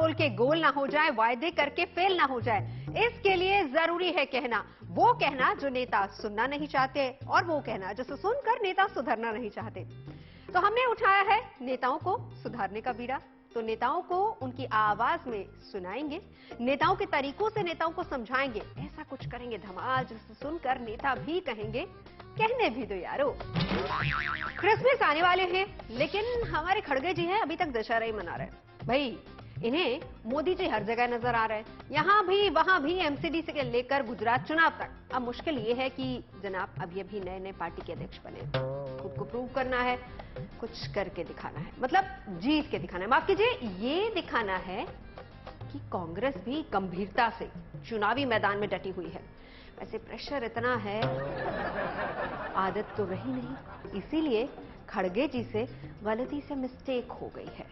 बोल के गोल ना हो जाए, वायदे करके फेल ना हो जाए, इसके लिए जरूरी है कहना, वो कहना जो नेता सुनना नहीं चाहते और वो कहना जिसे सुनकर नेता सुधरना नहीं चाहते। तो हमने उठाया है नेताओं को सुधारने का बीड़ा। तो नेताओं को उनकी आवाज में सुनाएंगे, नेताओं के तरीकों से नेताओं को समझाएंगे, ऐसा कुछ करेंगे धमाल जिसे सुनकर नेता भी कहेंगे कहने भी दो यारो। क्रिसमस आने वाले हैं, लेकिन हमारे खड़गे जी हैं अभी तक दशहरा ही मना रहे हैं। भाई इन्हें मोदी जी हर जगह नजर आ रहे हैं, यहां भी वहां भी, एमसीडी से लेकर गुजरात चुनाव तक। अब मुश्किल ये है कि जनाब अभी अभी नए नए पार्टी के अध्यक्ष बने, खुद को प्रूव करना है, कुछ करके दिखाना है, मतलब जीत के दिखाना है, माफ कीजिए ये दिखाना है कि कांग्रेस भी गंभीरता से चुनावी मैदान में डटी हुई है। वैसे प्रेशर इतना है, आदत तो रही नहीं, इसीलिए खड़गे जी से गलती से मिस्टेक हो गई है।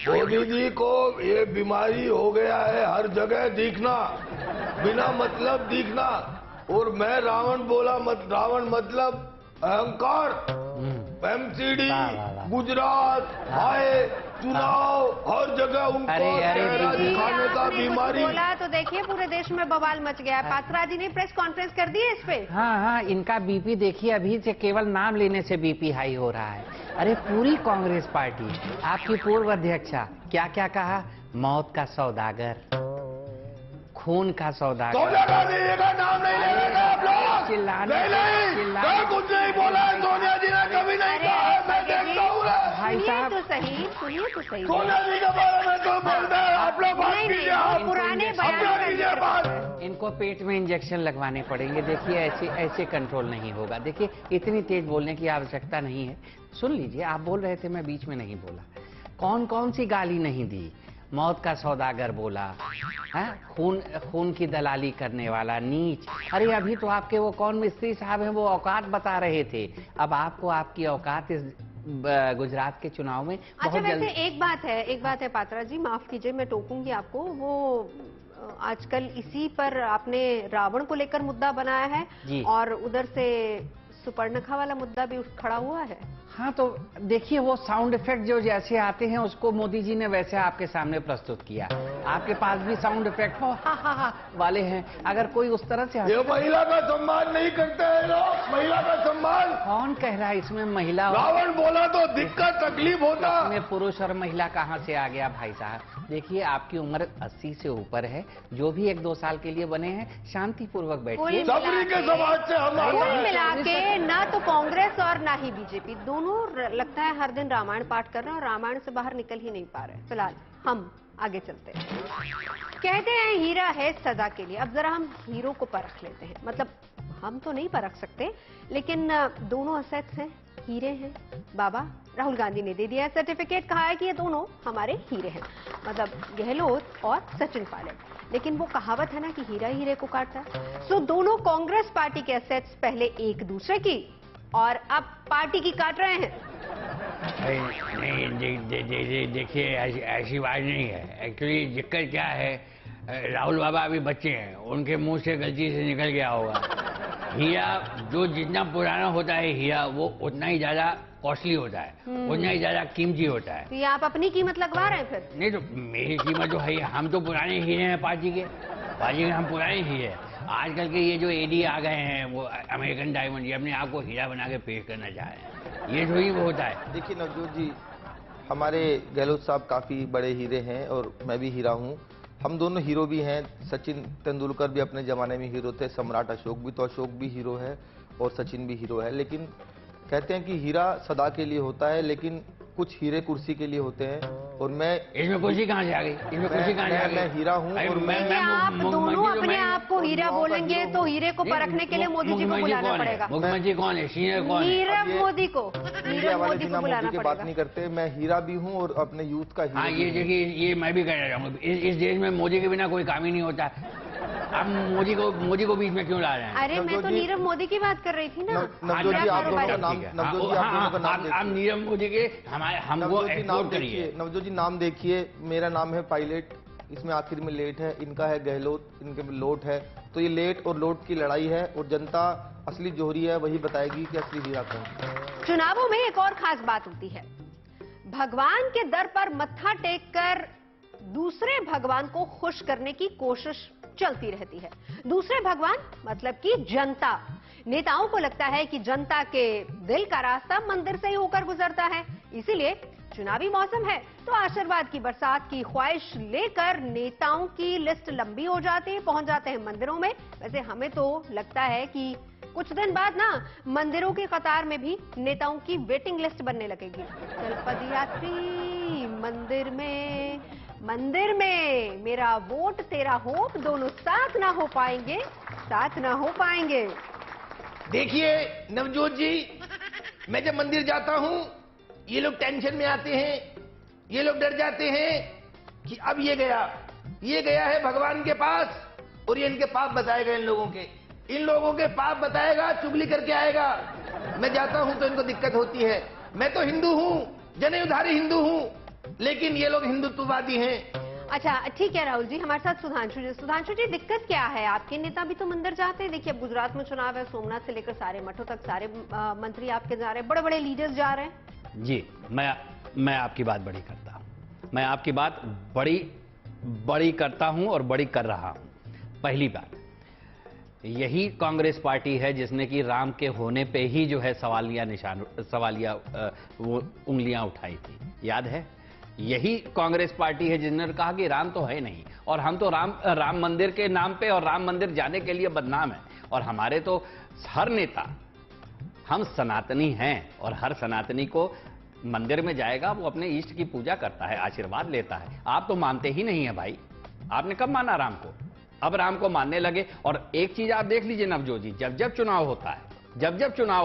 मोदी जी को ये बीमारी हो गया है हर जगह दिखना, बिना मतलब दिखना। और मैं रावण बोला रावण मतलब अहंकार। एमसीडी, गुजरात, आए चुनाव, हर जगह उनको चेहरा दिखाने का बीमारी बोला तो देखिए पूरे देश में बवाल मच गया। पात्रा जी ने प्रेस कॉन्फ्रेंस कर दी है इस पे। हाँ, इनका बीपी देखिए, अभी से केवल नाम लेने से बीपी हाई हो रहा है। अरे पूरी कांग्रेस पार्टी, आपकी पूर्व अध्यक्षा क्या क्या कहा, मौत का सौदागर, खून का सौदागर। नाम नहीं लेंगे आप लोग, चिल्लाने कुछ नहीं बोला है सोनिया जी ने, कभी नहीं कहा है, मैं देखता हूँ। भाई साहब सुनिए तो सही। सोनिया जी के बारे में तो बोलते हैं आप लोग, बात कीजिए आप, पुराने बयान। इनको पेट में इंजेक्शन लगवाने पड़ेंगे। देखिए ऐसे कंट्रोल नहीं होगा। देखिए इतनी तेज बोलने की आवश्यकता नहीं है। सुन लीजिए, आप बोल रहे थे, मैं बीच में नहीं बोला। कौन कौन सी गाली नहीं दी, मौत का सौदागर बोला, है खून की दलाली करने वाला, नीच। अरे अभी तो आपके वो कौन मिस्त्री साहब हैं, वो औकात बता रहे थे। अब आपको आपकी औकात इस गुजरात के चुनाव में अच्छा, वैसे एक बात है पात्रा जी, माफ कीजिए मैं टोकूंगी आपको, वो आजकल इसी पर आपने रावण को लेकर मुद्दा बनाया है और उधर से सुपर्णखा वाला मुद्दा भी खड़ा हुआ है। हाँ, तो देखिए वो साउंड इफेक्ट जो जैसे आते हैं उसको मोदी जी ने वैसे आपके सामने प्रस्तुत किया। आपके पास भी साउंड इफेक्ट हो हा वाले हैं। अगर कोई उस तरह से ये महिला का सम्मान नहीं करते हैं लोग, महिला का सम्मान। कौन कह रहा है इसमें महिला? रावण बोला तो दिक्कत तकलीफ होता। इसमें पुरुष और महिला कहाँ से आ गया भाई साहब? देखिए आपकी उम्र 80 से ऊपर है, जो भी 1-2 साल के लिए बने हैं शांतिपूर्वक बैठिए। सबरी के समाज से हम मिला के ना तो कांग्रेस और ना ही बीजेपी, दोनों लगता है हर दिन रामायण पाठ कर रहे हैं और रामायण से बाहर निकल ही नहीं पा रहे। फिलहाल हम आगे चलते हैं। कहते हैं हीरा है सदा के लिए। अब जरा हम हीरो को परख लेते हैं, मतलब हम तो नहीं परख सकते, लेकिन दोनों असेट्स हैं, हीरे हैं। बाबा राहुल गांधी ने दे दिया है सर्टिफिकेट, कहा है कि ये दोनों हमारे हीरे हैं, मतलब गहलोत और सचिन पायलट। लेकिन वो कहावत है ना कि हीरा हीरे को काटता है। सो दोनों कांग्रेस पार्टी के असेट्स पहले एक दूसरे की और अब पार्टी की काट रहे हैं। नहीं, देखिए ऐसी बात नहीं है। एक्चुअली दिक्कत क्या है, राहुल बाबा अभी बच्चे हैं, उनके मुंह से गलती से निकल गया होगा। हीरा जो जितना पुराना होता है हीरा, वो उतना ही ज्यादा कॉस्टली होता है, उतना ही ज्यादा कीमती होता है। तो ये आप अपनी कीमत लगवा रहे हैं फिर? नहीं तो मेरी कीमत तो है, हम तो पुराने हीरे हैं पार्टी के हम पुराने हीरे हैं। आजकल के ये जो एडी आ गए हैं, वो अमेरिकन डायमंड, ये अपने आप को हीरा बना के पेश करना चाह रहे हैं, ये थोड़ी वो होता है। देखिए नवजोत जी, हमारे गहलोत साहब काफ़ी बड़े हीरे हैं और मैं भी हीरा हूँ। हम दोनों हीरो भी हैं। सचिन तेंदुलकर भी अपने ज़माने में हीरो थे, सम्राट अशोक भी, तो अशोक भी हीरो है और सचिन भी हीरो है। लेकिन कहते हैं कि हीरा सदा के लिए होता है, लेकिन कुछ हीरे कुर्सी के लिए होते हैं। और मैं इसमें कुर्सी कहाँ से आ गई? इसमें कुर्सी कहाँ से आ गई? मैं हीरा हूँ और आप दोनों अपने आप को हीरा बोलेंगे तो हीरे को परखने के लिए मोदी जी को बुलाना पड़ेगा। मुख्यमंत्री कौन है? सीनियर कौन है? नीरव मोदी को, मीडिया वाले बिना मोदी की बात नहीं करते। मैं हीरा भी हूँ और अपने यूथ का हीरो। हाँ, ये देखिए, ये मैं भी कहना चाहूँगा, इस देश में मोदी के बिना कोई काम ही नहीं होता। अब मोदी को बीच में क्यों ला रहे हैं? अरे मैं तो नीरव मोदी की बात कर रही थी ना। नवजोत जी आप दोनों का नाम, नवजोत जी आप दोनों का नाम आप नीरव मोदी के हमको एक्सपोर्ट करिए। नवजोत जी नाम देखिए, मेरा नाम है पायलट, इसमें आखिर में लेट है, इनका है गहलोत, इनके में लोट है। तो ये लेट और लोट की लड़ाई है और जनता असली जोहरी है वही बताएगी कि असली हीरा कौन। चुनावों में एक और खास बात होती है, भगवान के दर पर मत्था टेक कर दूसरे भगवान को खुश करने की कोशिश चलती रहती है। दूसरे भगवान मतलब कि जनता। नेताओं को लगता है कि जनता के दिल का रास्ता मंदिर से ही होकर गुजरता है, इसीलिए चुनावी मौसम है तो आशीर्वाद की बरसात की ख्वाहिश लेकर नेताओं की लिस्ट लंबी हो जाती है, पहुंच जाते हैं मंदिरों में। वैसे हमें तो लगता है कि कुछ दिन बाद ना मंदिरों की कतार में भी नेताओं की वेटिंग लिस्ट बनने लगेगी। चल पदयात्री मंदिर में मेरा वोट तेरा होप दोनों साथ ना हो पाएंगे। देखिए नवजोत जी, मैं जब मंदिर जाता हूँ ये लोग टेंशन में आते हैं, ये लोग डर जाते हैं कि अब ये गया है भगवान के पास और ये इनके पाप बताएगा, इन लोगों के पाप बताएगा, चुगली करके आएगा। मैं जाता हूं तो इनको दिक्कत होती है। मैं तो हिंदू हूं, जनेऊधारी हिंदू हूं, लेकिन ये लोग हिंदुत्ववादी हैं। अच्छा ठीक है राहुल जी, हमारे साथ सुधांशु जी दिक्कत क्या है? आपके नेता भी तो मंदिर जाते हैं। देखिए अब गुजरात में चुनाव है, सोमनाथ से लेकर सारे मठों तक सारे मंत्री आपके जा रहे हैं, बड़े बड़े लीडर्स जा रहे हैं। जी, मैं आपकी बात बड़ी करता हूं। मैं आपकी बात बड़ी करता हूं और बड़ी कर रहा हूं। पहली बात, यही कांग्रेस पार्टी है जिसने कि राम के होने पे ही जो है सवालिया उंगलियां उठाई थी, याद है? यही कांग्रेस पार्टी है जिन्होंने कहा कि राम तो है नहीं और हम तो राम मंदिर के नाम पे और राम मंदिर जाने के लिए बदनाम है। और हमारे तो हर नेता, हम सनातनी हैं और हर सनातनी को मंदिर में जाएगा, वो अपने इष्ट की पूजा करता है, आशीर्वाद लेता है। आप तो मानते ही नहीं है भाई। आपने कब माना राम को? अब राम को मानने लगे। और एक चीज आप देख लीजिए नवजोत जी, जब चुनाव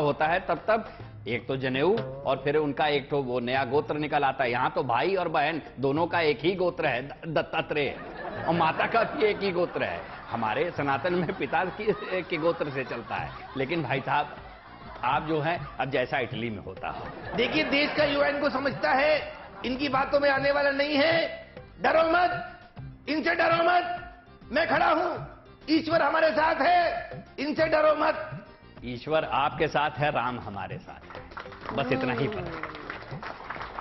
होता है तब एक तो जनेऊ और फिर उनका एक तो वो नया गोत्र निकल आता है। यहाँ तो भाई और बहन दोनों का एक ही गोत्र है, दत्तात्रेय, और माता का भी एक ही गोत्र है। हमारे सनातन में पिता के गोत्र से चलता है। लेकिन भाई साहब, आप जो हैं अब जैसा इटली में होता है। देखिए देश का युवा इनको समझता है, इनकी बातों में आने वाला नहीं है। डरो मत, इनसे डरो मत, मैं खड़ा हूं, ईश्वर हमारे साथ है, इनसे डरो मत। ईश्वर आपके साथ है, राम हमारे साथ है, बस इतना ही फर्क है।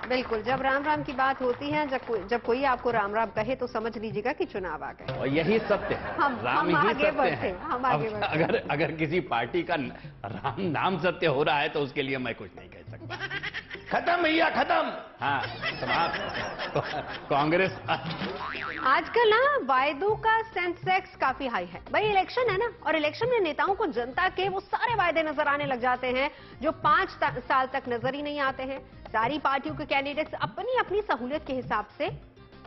बिल्कुल, जब राम राम की बात होती है, जब कोई आपको राम राम कहे तो समझ लीजिएगा कि चुनाव आ गए। और यही सत्य है, राम ही सत्य है। अगर किसी पार्टी का राम नाम सत्य हो रहा है तो उसके लिए मैं कुछ नहीं कह सकता। खत्म भैया, खत्म। हाँ, समाप्त। कांग्रेस आजकल ना वायदों का सेंसेक्स काफी हाई है। भाई इलेक्शन है ना, और इलेक्शन में नेताओं को जनता के वो सारे वायदे नजर आने लग जाते हैं जो 5 साल तक नजर ही नहीं आते हैं। सारी पार्टियों के कैंडिडेट्स अपनी अपनी सहूलियत के हिसाब से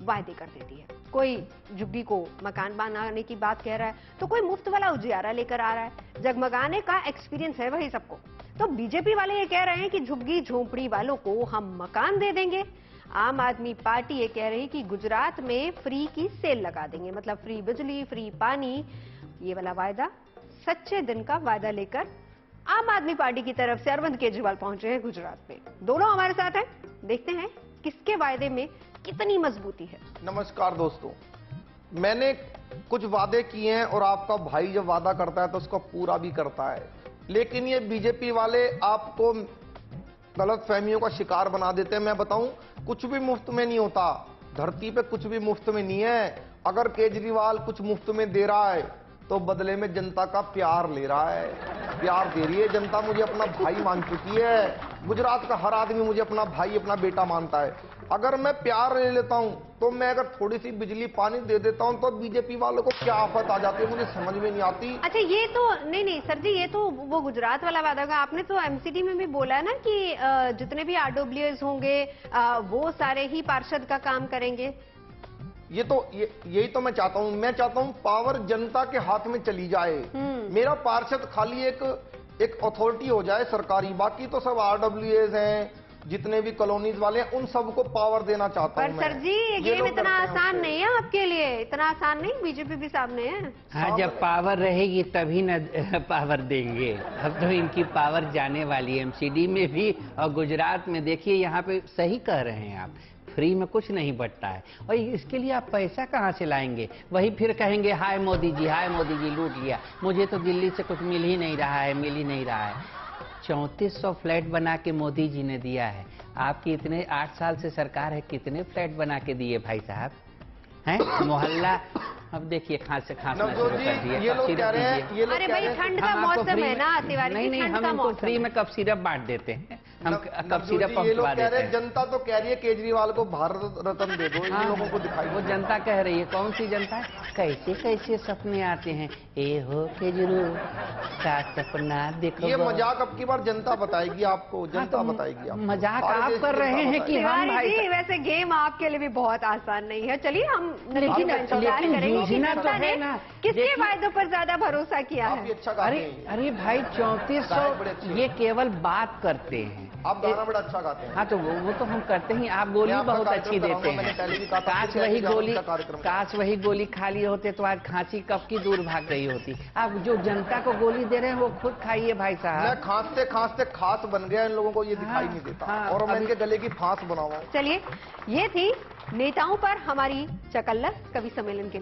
वायदे कर देती है। कोई झुग्गी को मकान बनाने की बात कह रहा है तो कोई मुफ्त वाला उजियारा लेकर आ रहा है। जगमगाने का एक्सपीरियंस है वही सबको। तो बीजेपी वाले ये कह रहे हैं कि झुग्गी झोंपड़ी वालों को हम मकान दे देंगे। आम आदमी पार्टी ये कह रही है कि गुजरात में फ्री की सेल लगा देंगे, मतलब फ्री बिजली, फ्री पानी। ये वाला वायदा, सच्चे दिन का वायदा लेकर आम आदमी पार्टी की तरफ से अरविंद केजरीवाल पहुंचे हैं गुजरात में। दोनों हमारे साथ हैं, देखते हैं किसके वायदे में कितनी मजबूती है। नमस्कार दोस्तों, मैंने कुछ वादे किए हैं और आपका भाई जब वादा करता है तो उसको पूरा भी करता है। लेकिन ये बीजेपी वाले आपको गलत फहमियों का शिकार बना देते हैं। मैं बताऊं, कुछ भी मुफ्त में नहीं होता, धरती पे कुछ भी मुफ्त में नहीं है। अगर केजरीवाल कुछ मुफ्त में दे रहा है तो बदले में जनता का प्यार ले रहा है, प्यार दे रही है जनता। मुझे अपना भाई मान चुकी है, गुजरात का हर आदमी मुझे अपना भाई, अपना बेटा मानता है। अगर मैं प्यार ले लेता हूं तो मैं अगर थोड़ी सी बिजली पानी दे देता हूं तो बीजेपी वालों को क्या आफत आ जाती है, मुझे समझ में नहीं आती। अच्छा, ये तो नहीं सर जी, ये तो वो गुजरात वाला वादा का आपने तो एमसीडी में भी बोला ना कि जितने भी आरडब्ल्यूएस होंगे वो सारे ही पार्षद का काम करेंगे। यही तो मैं चाहता हूं। मैं चाहता हूं पावर जनता के हाथ में चली जाए। मेरा पार्षद खाली एक अथॉरिटी हो जाए सरकारी, बाकी तो सब आरडब्ल्यूएस हैं, जितने भी कॉलोनीज वाले हैं उन सबको पावर देना चाहता हूं। पर सर जी ये गेम इतना आसान नहीं है आपके लिए, इतना आसान नहीं। बीजेपी भी सामने है। हाँ, जब पावर रहेगी तभी न पावर देंगे। अब तो इनकी पावर जाने वाली है एमसीडी में भी और गुजरात में। देखिए यहाँ पे सही कह रहे हैं आप, फ्री में कुछ नहीं बटता है और इसके लिए आप पैसा कहाँ से लाएंगे? वही फिर कहेंगे हाय मोदी जी लूट लिया। मुझे तो दिल्ली से कुछ मिल ही नहीं रहा है। 3400 फ्लैट बना के मोदी जी ने दिया है। आपकी इतने 8 साल से सरकार है, कितने फ्लैट बना के दिए भाई साहब? हैं मोहल्ला। अब देखिए खांसना शुरू नवजोत कर जी, दिया। ये कफ लोग सिरप कह रहे हैं, दीजिए। ये लोग अरे कह भाई रहे हैं, ठंड का हम आपको मौसम फ्री है में- ना तिवारी नहीं जी, नहीं, ठंड हम का इनको मौसम फ्री है। में कफ सिरप बांट देते हैं, हम कफ नवजोत सिरप जी, ये लोग पहुंचवा कह देते रहे हैं हैं। जनता तो कह रही है केजरीवाल को भारत रत्न दे दो, इन हाँ, लोगों को दिखाई वो नहीं जनता कह रही है। कौन सी जनता है? कैसे कैसे सपने आते हैं, ए हो केजरीवाल का सपना देखो। ये मजाक अब की बार जनता बताएगी आपको, जनता बताएगी आपको। मजाक सारे आप देश की कर रहे जनता हैं कि बताएगी। हम तिवारी भाई जी वैसे गेम आपके लिए भी बहुत आसान नहीं है। चलिए हम लेकिन इंतजार लेकिन करेंगे कि जूझना तो जनता है ने ना। किसके देखिए- वायदों पर ज्यादा भरोसा किया आप भी है। अच्छा गाते अरे हैं, अरे भाई 3400 गायक बड़े अच्छे हैं। ये केवल बात करते हैं। आप गाना बड़ा अच्छा गाते हैं। हाँ तो वो तो हम करते ही। आप गोली मैं आपका बहुत कार्यक्रम अच्छी कराऊंगा, देते मैंने हैं। पहले भी कहा था, काश फिर वही कहने जा रहा हूं, गोली उनका कार्यक्रम काश वही गोली खाली होते तो आज खांसी कब की दूर भाग गई होती। आप जो जनता को गोली दे रहे हैं वो खुद खाइए भाई मैं साहब। खांसते खांसते खास बन गया, इन लोगों को ये दिखाई नहीं देता। हाँ, और मैं अभी- इनके गले की फांस बनाऊंगा। चलिए ये थी नेताओं पर हमारी चकल्लस कवि सम्मेलन के लिए।